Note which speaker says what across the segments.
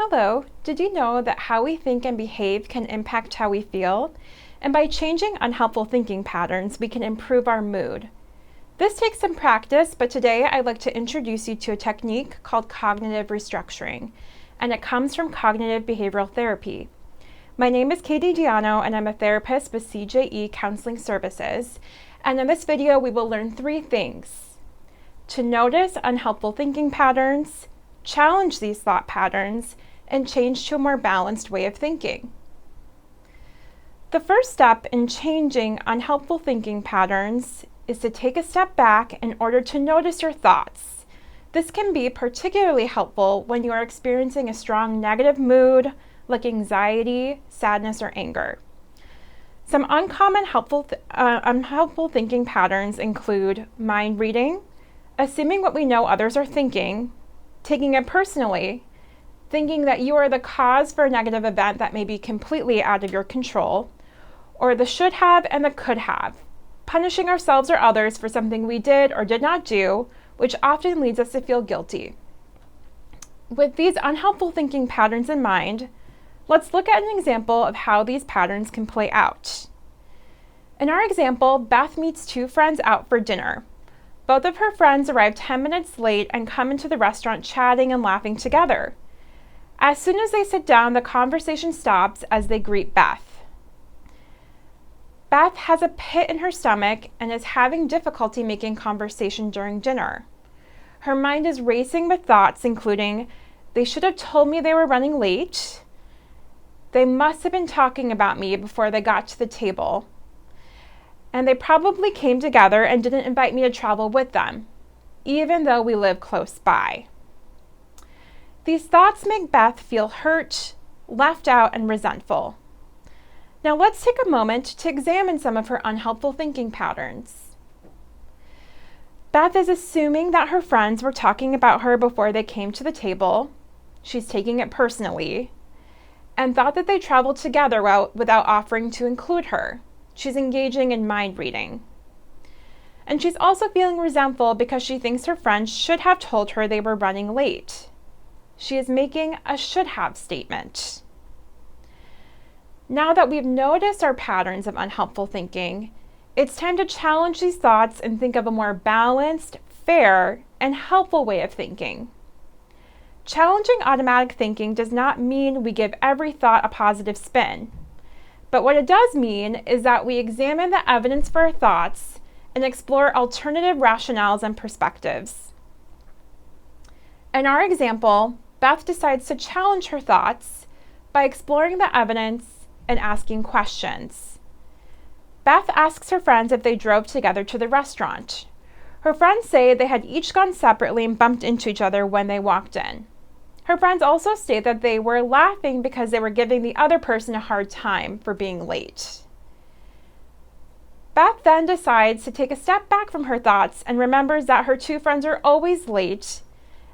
Speaker 1: Hello, did you know that how we think and behave can impact how we feel? And by changing unhelpful thinking patterns, we can improve our mood. This takes some practice, but today I'd like to introduce you to a technique called cognitive restructuring, and it comes from cognitive behavioral therapy. My name is Katie Diano, and I'm a therapist with CJE Counseling Services. And in this video, we will learn 3 things: to notice unhelpful thinking patterns, challenge these thought patterns, and change to a more balanced way of thinking. The first step in changing unhelpful thinking patterns is to take a step back in order to notice your thoughts. This can be particularly helpful when you are experiencing a strong negative mood, like anxiety, sadness, or anger. Some uncommon unhelpful thinking patterns include mind reading, assuming what we know others are thinking, taking it personally, thinking that you are the cause for a negative event that may be completely out of your control, or the should have and the could have, punishing ourselves or others for something we did or did not do, which often leads us to feel guilty. With these unhelpful thinking patterns in mind, let's look at an example of how these patterns can play out. In our example, Beth meets 2 friends out for dinner. Both of her friends arrive 10 minutes late and come into the restaurant chatting and laughing together. As soon as they sit down, the conversation stops as they greet Beth. Beth has a pit in her stomach and is having difficulty making conversation during dinner. Her mind is racing with thoughts including, they should have told me they were running late. They must have been talking about me before they got to the table. And they probably came together and didn't invite me to travel with them, even though we live close by. These thoughts make Beth feel hurt, left out, and resentful. Now let's take a moment to examine some of her unhelpful thinking patterns. Beth is assuming that her friends were talking about her before they came to the table. She's taking it personally, and thought that they traveled together without offering to include her. She's engaging in mind reading. And she's also feeling resentful because she thinks her friends should have told her they were running late. She is making a should have statement. Now that we've noticed our patterns of unhelpful thinking, it's time to challenge these thoughts and think of a more balanced, fair, and helpful way of thinking. Challenging automatic thinking does not mean we give every thought a positive spin. But what it does mean is that we examine the evidence for our thoughts and explore alternative rationales and perspectives. In our example, Beth decides to challenge her thoughts by exploring the evidence and asking questions. Beth asks her friends if they drove together to the restaurant. Her friends say they had each gone separately and bumped into each other when they walked in. Her friends also state that they were laughing because they were giving the other person a hard time for being late. Beth then decides to take a step back from her thoughts and remembers that her 2 friends are always late,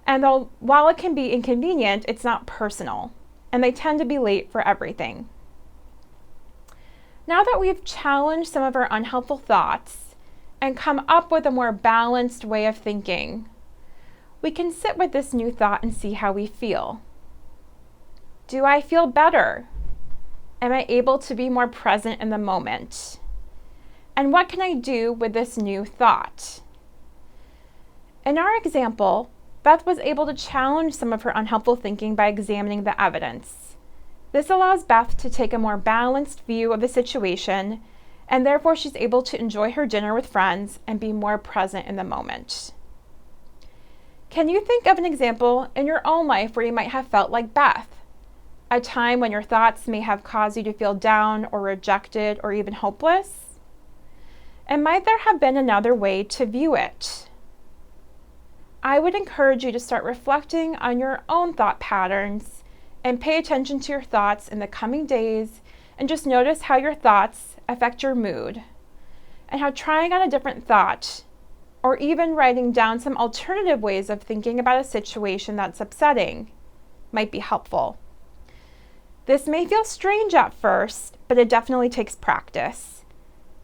Speaker 1: and while it can be inconvenient, it's not personal, and they tend to be late for everything. Now that we've challenged some of our unhelpful thoughts and come up with a more balanced way of thinking, we can sit with this new thought and see how we feel. Do I feel better? Am I able to be more present in the moment? And what can I do with this new thought? In our example, Beth was able to challenge some of her unhelpful thinking by examining the evidence. This allows Beth to take a more balanced view of the situation, and therefore she's able to enjoy her dinner with friends and be more present in the moment. Can you think of an example in your own life where you might have felt like Beth? A time when your thoughts may have caused you to feel down or rejected or even hopeless? And might there have been another way to view it? I would encourage you to start reflecting on your own thought patterns and pay attention to your thoughts in the coming days and just notice how your thoughts affect your mood and how trying on a different thought or even writing down some alternative ways of thinking about a situation that's upsetting might be helpful. This may feel strange at first, but it definitely takes practice.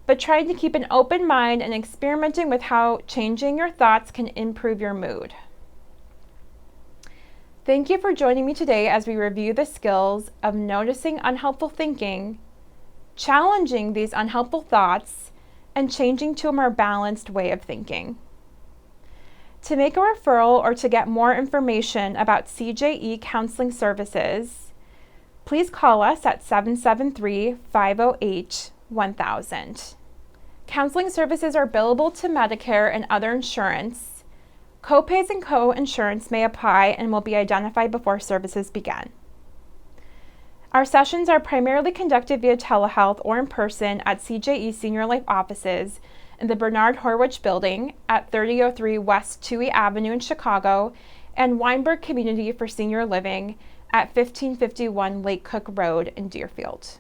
Speaker 1: But trying to keep an open mind and experimenting with how changing your thoughts can improve your mood. Thank you for joining me today as we review the skills of noticing unhelpful thinking, challenging these unhelpful thoughts, and changing to a more balanced way of thinking. To make a referral or to get more information about CJE counseling services, please call us at 773-508-1000. Counseling services are billable to Medicare and other insurance. Copays and co-insurance may apply and will be identified before services begin. Our sessions are primarily conducted via telehealth or in person at CJE Senior Life offices in the Bernard Horwich Building at 3003 West Touhy Avenue in Chicago and Weinberg Community for Senior Living at 1551 Lake Cook Road in Deerfield.